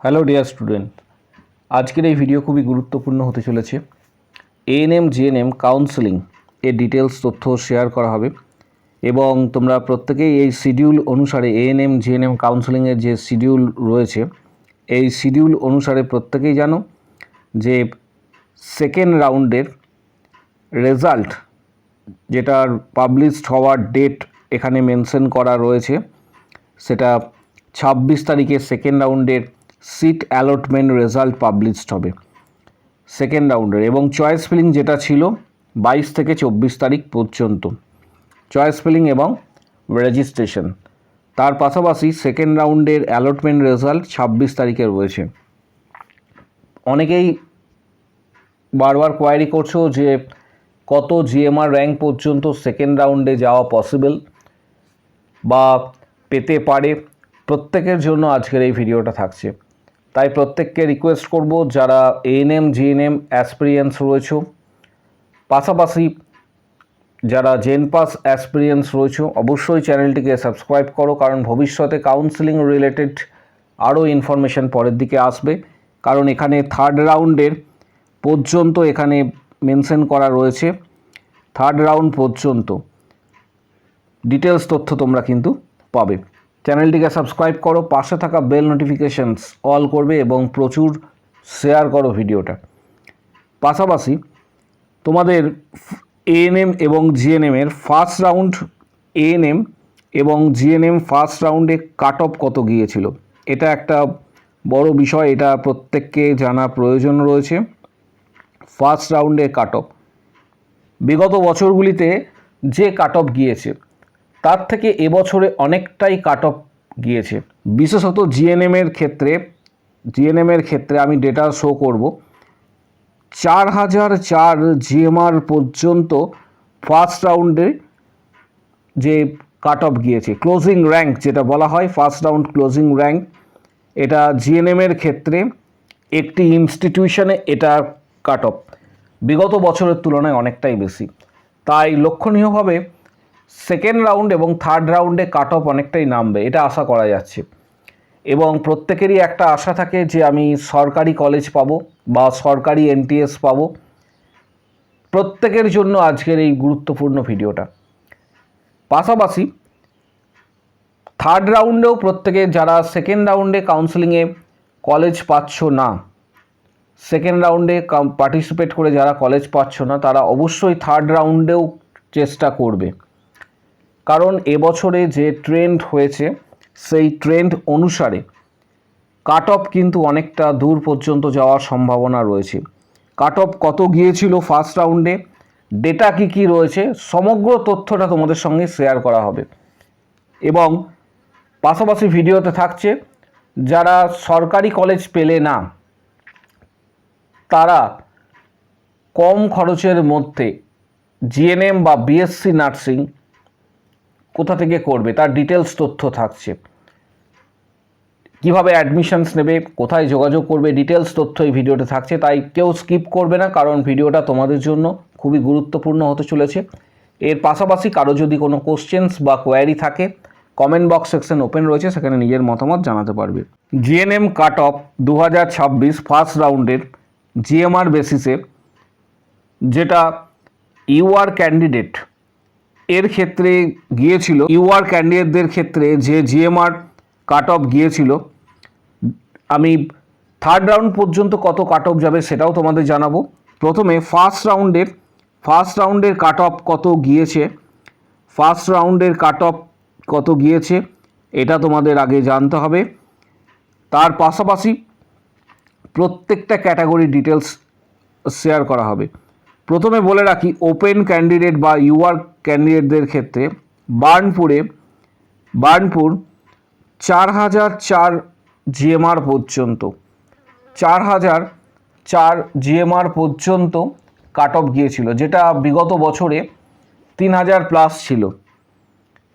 Hello dear student, আজকের এই video খুবই গুরুত্বপূর্ণ হতে চলেছে। এএনএম জিএনএম কাউন্সেলিং এর ডিটেলস তথ্য শেয়ার করা হবে এবং তোমরা প্রত্যেকেই এই শিডিউল অনুসারে এএনএম জিএনএম কাউন্সেলিংয়ের যে শিডিউল রয়েছে এই শিডিউল অনুসারে প্রত্যেকেই জানো যে সেকেন্ড রাউন্ডের রেজাল্ট যেটার পাবলিশড হওয়ার ডেট এখানে মেনশন করা রয়েছে, সেটা 26 তারিখে সেকেন্ড রাউন্ডের সিট অ্যালটমেন্ট রেজাল্ট পাবলিশড হবে সেকেন্ড রাউন্ডের, এবং চয়েস ফিলিং যেটা ছিল 22 থেকে 24 তারিখ পর্যন্ত চয়েস ফিলিং এবং রেজিস্ট্রেশন। তার পাশাপাশি সেকেন্ড রাউন্ডের অ্যালটমেন্ট রেজাল্ট 26 তারিখে রয়েছে। অনেকেই বারবার কোয়ারি করছো যে কত জিএমআর র্যাঙ্ক পর্যন্ত সেকেন্ড রাউন্ডে যাওয়া পসিবল বা পেতে পারে, প্রত্যেকের জন্য আজকের এই ভিডিওটা থাকছে। তাই প্রত্যেককে রিকোয়েস্ট করব, যারা এএনএম জিএনএম অ্যাসপিরিয়েন্স রয়েছে, পাশাপাশি যারা জেনপাস অ্যাসপিরিয়েন্স রয়েছে, অবশ্যই চ্যানেলটিকে সাবস্ক্রাইব করো, কারণ ভবিষ্যতে কাউন্সেলিং রিলেটেড আরও ইনফরমেশান পরের দিকে আসবে। কারণ এখানে থার্ড রাউন্ডের পর্যন্ত এখানে মেনশন করা রয়েছে, থার্ড রাউন্ড পর্যন্ত ডিটেলস তথ্য তোমরা কিন্তু পাবে। চ্যানেলটিকে সাবস্ক্রাইব করো, পাশে থাকা বেল নোটিফিকেশানস অল করবে এবং প্রচুর শেয়ার করো ভিডিওটা। পাশাপাশি তোমাদের এএনএম এবং জিএনএমের ফার্স্ট রাউন্ড এএনএম এবং জিএনএম ফার্স্ট রাউন্ডে কাট অফ কত গিয়েছিল, এটা একটা বড় বিষয়, এটা প্রত্যেককে জানা প্রয়োজন রয়েছে। ফার্স্ট রাউন্ডে কাট অফ বিগত বছরগুলিতে যে কাট অফ গিয়েছে তার থেকে এবছরে অনেকটাই কাট অফ গিয়েছে, বিশেষত জিএনএমের ক্ষেত্রে আমি ডেটা শো করব। 4004 জিএমআর পর্যন্ত ফার্স্ট রাউন্ডে যে কাট অফ গিয়েছে, ক্লোজিং র্যাঙ্ক যেটা বলা হয়, ফার্স্ট রাউন্ড ক্লোজিং র্যাঙ্ক, এটা জিএনএমের ক্ষেত্রে একটি ইনস্টিটিউশনে এটা কাট অফ বিগত বছরের তুলনায় অনেকটাই বেশি। তাই লক্ষণীয়ভাবে সেকেন্ড রাউন্ড এবং থার্ড রাউন্ডে কাট অফ অনেকটাই নামবে, এটা আশা করা যাচ্ছে। এবং প্রত্যেকেরই একটা আশা থাকে যে আমি সরকারি কলেজ পাবো বা সরকারি এনটিএস পাবো। প্রত্যেকের জন্য আজকের এই গুরুত্বপূর্ণ ভিডিওটা। পাশাপাশি থার্ড রাউন্ডেও প্রত্যেকে যারা সেকেন্ড রাউন্ডে কাউন্সেলিংয়ে কলেজ পাচ্ছ না, সেকেন্ড রাউন্ডে পার্টিসিপেট করে যারা কলেজ পাচ্ছ না, তারা অবশ্যই থার্ড রাউন্ডেও চেষ্টা করবে। কারণ এবছরে যে ট্রেন্ড হয়েছে সেই ট্রেন্ড অনুসারে কাট অফ কিন্তু অনেকটা দূর পর্যন্ত যাওয়ার সম্ভাবনা রয়েছে। কাট অফ কত গিয়েছিল ফার্স্ট রাউন্ডে, ডেটা কী রয়েছে, সমগ্র তথ্যটা তোমাদের সঙ্গে শেয়ার করা হবে। এবং পাশাপাশি ভিডিওতে থাকছে যারা সরকারি কলেজ পেলে না, তারা কম খরচের মধ্যে জিএনএম বা বিএসসি নার্সিং কোথা থেকে করবে তার ডিটেলস তথ্য থাকছে। কিভাবে অ্যাডমিশনস নেবে, কোথায় যোগাযোগ করবে, ডিটেলস তথ্য এই ভিডিওতে থাকছে। তাই কেউ স্কিপ করবে না, কারণ ভিডিওটা তোমাদের জন্য খুবই গুরুত্বপূর্ণ হতে চলেছে। এর পাশাপাশি কারো যদি কোনো কোশ্চেন্স বা কোয়ারি থাকে, কমেন্ট বক্স সেকশন ওপেন রয়েছে, সেখানে নিজের মতামত জানাতে পারবে। জিএনএম কাট অফ 2026 ফার্স্ট রাউন্ডের জিএমআর বেসিসে, যেটা ইউআর ক্যান্ডিডেট এর ক্ষেত্রে গিয়েছিল, ইউআর ক্যান্ডিডেটদের ক্ষেত্রে যে জিএমআর কাট অফ গিয়েছিল, আমি থার্ড রাউন্ড পর্যন্ত কত কাট অফ যাবে সেটাও তোমাদের জানাবো। প্রথমে ফার্স্ট রাউন্ডের কাট অফ কত গিয়েছে, ফার্স্ট রাউন্ডের কাট অফ কত গিয়েছে এটা তোমাদের আগে জানতে হবে। তার পাশাপাশি প্রত্যেকটা ক্যাটাগরি ডিটেলস শেয়ার করা হবে। প্রথমে বলে রাখি, ওপেন ক্যান্ডিডেট বা ইউআর ক্যান্ডিডেটদের ক্ষেত্রে বার্নপুর 4004 জিএমআর পর্যন্ত 4004 জিএমআর পর্যন্ত কাট অফ গিয়েছিল, যেটা বিগত বছরে 3000 প্লাস ছিল।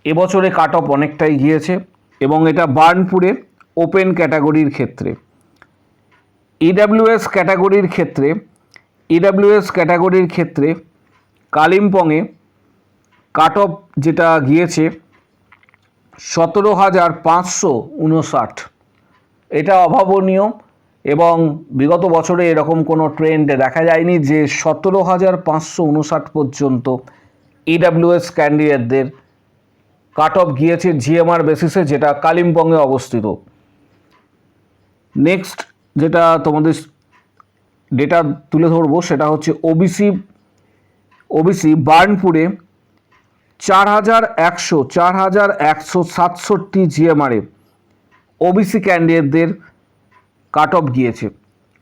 এবছরে কাট অফ অনেকটাই গিয়েছে এবং এটা বার্নপুরে ওপেন ক্যাটাগরির ক্ষেত্রে। ইডাব্লিউএস ক্যাটাগরির ক্ষেত্রে কালিম্পংয়ে কাট অফ যেটা গিয়েছে 17,559, এটা অভাবনীয় এবং বিগত বছরে এরকম কোনো ট্রেন্ড দেখা যায়নি যে 17,559 পর্যন্ত ইডাব্লিউএস ক্যান্ডিডেটদের কাট অফ গিয়েছে জিএমআর বেসিসে, যেটা কালিম্পংয়ে অবস্থিত। নেক্সট যেটা তোমাদের ডেটা তুলে ধরবো সেটা হচ্ছে ওবিসি বার্নপুরে 4,167 জিএমআরে ওবিসি ক্যান্ডিডেটদের কাট অফ গিয়েছে।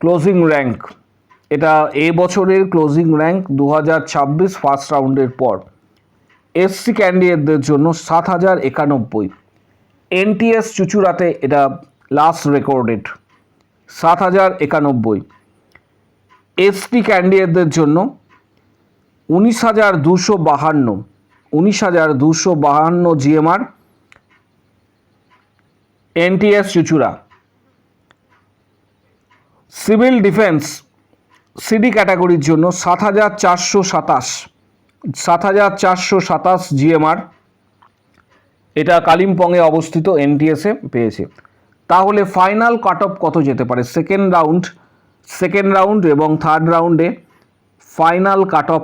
ক্লোজিং র্যাঙ্ক, এটা এই বছরের ক্লোজিং র্যাঙ্ক 2026 ফার্স্ট রাউন্ডের পর। এসসি ক্যান্ডিডেটদের জন্য 7,091। এনটিএস চুচুড়াতে এটা লাস্ট রেকর্ডেড 7,091। এসটি ক্যান্ডিডেটদের জন্য 19,252 GMR NTS Chuchura. Civil defence CD ক্যাটাগরির জন্য 7,427 জিএমআর, এটা কালিম্পংয়ে অবস্থিত এনটিএসে পেয়েছে। তাহলে ফাইনাল কাট অফ কত যেতে পারে? সেকেন্ড রাউন্ড এবং থার্ড রাউন্ডে ফাইনাল কাট অফ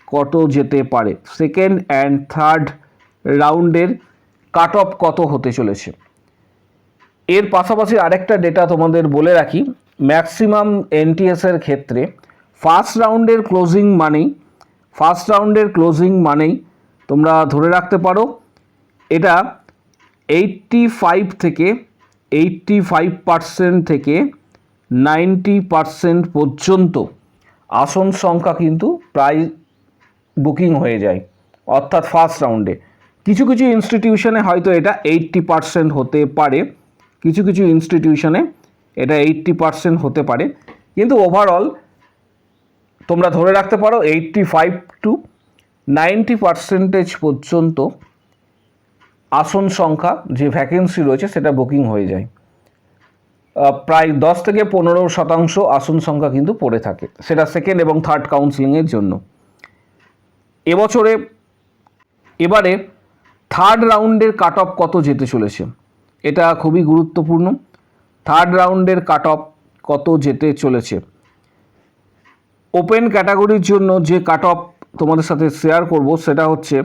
কত যেতে পারে? সেকেন্ড অ্যান্ড থার্ড রাউন্ডের কাট অফ কত হতে চলেছে? এর পাশাপাশি আরেকটা ডেটা তোমাদের বলে রাখি, ম্যাক্সিমাম এনটিএসের ক্ষেত্রে ফার্স্ট রাউন্ডের ক্লোজিং মানেই তোমরা ধরে রাখতে পারো এটা 85% থেকে 90% পর্যন্ত আসন সংখ্যা কিন্তু প্রায় বুকিং হয়ে যায়, অর্থাৎ ফার্স্ট রাউন্ডে। কিছু কিছু ইনস্টিটিউশনে হয়তো এটা 80% হতে পারে, কিছু কিছু ইনস্টিটিউশনে এটা 80% হতে পারে, কিন্তু ওভারঅল তোমরা ধরে রাখতে পারো 85 to 90% পর্যন্ত আসন সংখ্যা যে ভ্যাকেন্সি রয়েছে সেটা বুকিং হয়ে যায়। প্রায় 10 থেকে 15% আসন সংখ্যা কিন্তু পড়ে থাকে, সেটা সেকেন্ড এবং থার্ড কাউন্সিলিংয়ের জন্য। এবারে থার্ড রাউন্ডের কাট অফ কত যেতে চলেছে, এটা খুবই গুরুত্বপূর্ণ। থার্ড রাউন্ডের কাট অফ কত যেতে চলেছে? ওপেন ক্যাটাগরির জন্য যে কাট অফ তোমাদের সাথে শেয়ার করব সেটা হচ্ছে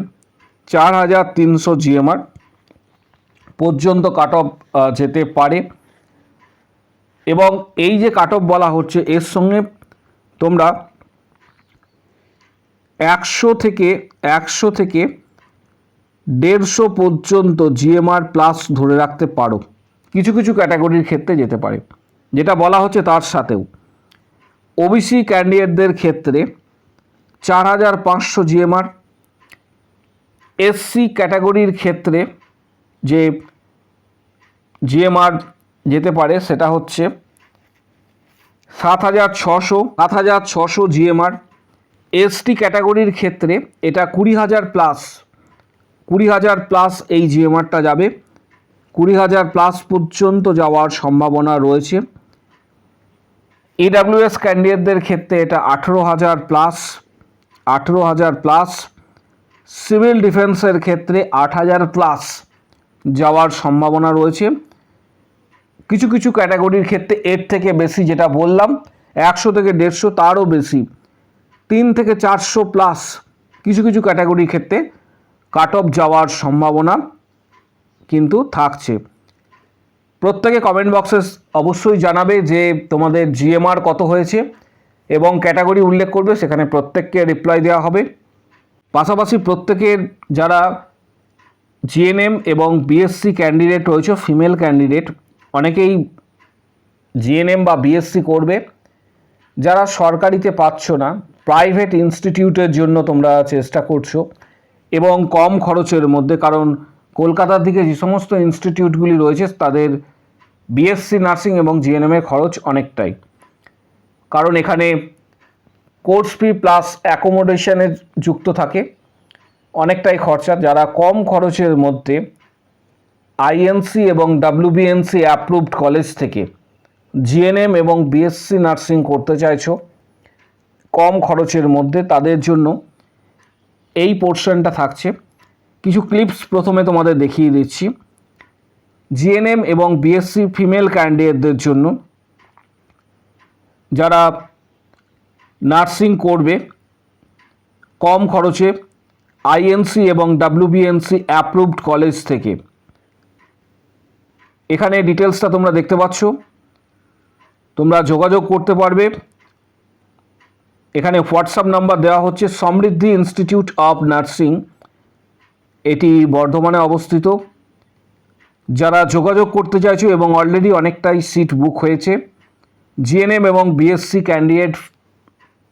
4,300 জিএমআর পর্যন্ত কাট অফ যেতে পারে। এবং এই যে কাট অফ বলা হচ্ছে এর সঙ্গে তোমরা 100 থেকে 150 পর্যন্ত জিএমআর প্লাস ধরে রাখতে পারো। কিছু কিছু ক্যাটাগরির ক্ষেত্রে যেতে পারে, যেটা বলা হচ্ছে তার সাথেও ওবিসি ক্যান্ডিডেটদের ক্ষেত্রে 4,500 জিএমআর। এসসি ক্যাটাগরির ক্ষেত্রে যে জিএমআর যেতে পারে সেটা হচ্ছে 7,600 জিএমআর। এসটি ক্যাটাগরির ক্ষেত্রে এটা 20,000 প্লাস এই জিএমআরটা যাবে, 20,000 প্লাস পর্যন্ত যাওয়ার সম্ভাবনা রয়েছে। ইডাব্লিউএস ক্যান্ডিডেটদের ক্ষেত্রে এটা 18,000 প্লাস। সিভিল ডিফেন্সের ক্ষেত্রে 8,000 প্লাস যাওয়ার সম্ভাবনা রয়েছে। কিছু কিছু ক্যাটাগরির ক্ষেত্রে এর থেকে বেশি, যেটা বললাম 100 থেকে 150, তারও বেশি 3 থেকে 400 প্লাস কিছু কিছু ক্যাটাগরির ক্ষেত্রে কাট অফ যাওয়ার সম্ভাবনা কিন্তু থাকছে। প্রত্যেকে কমেন্ট বক্সে অবশ্যই জানাবে যে তোমাদের জিএমআর কত হয়েছে এবং ক্যাটাগরি উল্লেখ করবে, সেখানে প্রত্যেককে রিপ্লাই দেওয়া হবে। পাশাপাশি প্রত্যেকের যারা জিএনএম এবং বিএসসি ক্যান্ডিডেট রয়েছে, ফিমেল ক্যান্ডিডেট, অনেকেই জিএনএম বা বিএসসি করবে। যারা সরকারিতে পাচ্ছ না, প্রাইভেট ইনস্টিটিউটের জন্য তোমরা চেষ্টা করছো এবং কম খরচের মধ্যে, কারণ কলকাতার দিকে যে সমস্ত ইনস্টিটিউটগুলি রয়েছে তাদের বিএসসি নার্সিং এবং জিএনএমের খরচ অনেকটাই, কারণ এখানে কোর্স ফি প্লাস অ্যাকোমোডেশনের যুক্ত থাকে, অনেকটাই খরচা। যারা কম খরচের মধ্যে আইএনসি এবং ডাব্লিউবিএনসি অ্যাপ্রুভড কলেজ থেকে জিএনএম এবং বিএসসি নার্সিং করতে চাইছো কম খরচের মধ্যে, তাদের জন্য এই পোর্শনটা থাকছে। কিছু ক্লিপস প্রথমে তোমাদের দেখিয়ে দিচ্ছি। জিএনএম এবং বিএসসি ফিমেল ক্যান্ডিডেটদের জন্য যারা নার্সিং করবে কম খরচে আইএনসি এবং ডাব্লিউবিএনসি অ্যাপ্রুভড কলেজ থেকে। এখানে ডিটেলসটা তোমরা দেখতে পাচ্ছ, তোমরা যোগাযোগ করতে পারবে। এখানে হোয়াটসঅ্যাপ নাম্বার দেওয়া হচ্ছে সমৃদ্ধি ইনস্টিটিউট অফ নার্সিং, এটি বর্ধমানে অবস্থিত। যারা যোগাযোগ করতে চাইছো এবং অলরেডি অনেকটাই সিট বুক হয়েছে, জিএনএম এবং বিএসসি ক্যান্ডিডেট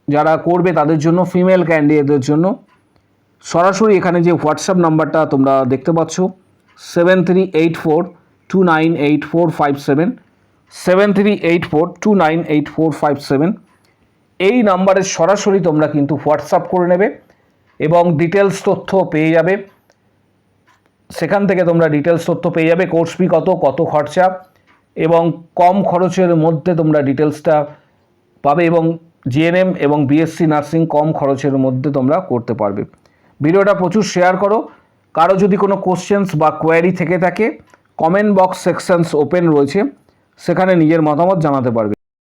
যারা করবে তাদের জন্য, ফিমেল ক্যান্ডিডেটদের জন্য সরাসরি এখানে যে হোয়াটসঅ্যাপ নাম্বারটা তোমরা দেখতে পাচ্ছ 7384298457, 7384298457, এই নাম্বারে সরাসরি তোমরা কিন্তু হোয়াটসঅ্যাপ করে নেবে এবং ডিটেলস তথ্য পেয়ে যাবে। সেখান থেকে তোমরা ডিটেলস তথ্য পেয়ে যাবে, কোর্স ফি কত খরচা, এবং কম খরচের মধ্যে তোমরা ডিটেলসটা পাবে এবং জিএনএম এবং বিএসসি নার্সিং কম খরচের মধ্যে তোমরা করতে পারবে। ভিডিওটা প্রচুর শেয়ার করো। কারো যদি কোনো কোশ্চেন্স বা কোয়ারি থেকে থাকে, কমেন্ট বক্স সেকশনস ওপেন রয়েছে, সেখানে নিজের মতামত জানাতে পারবে।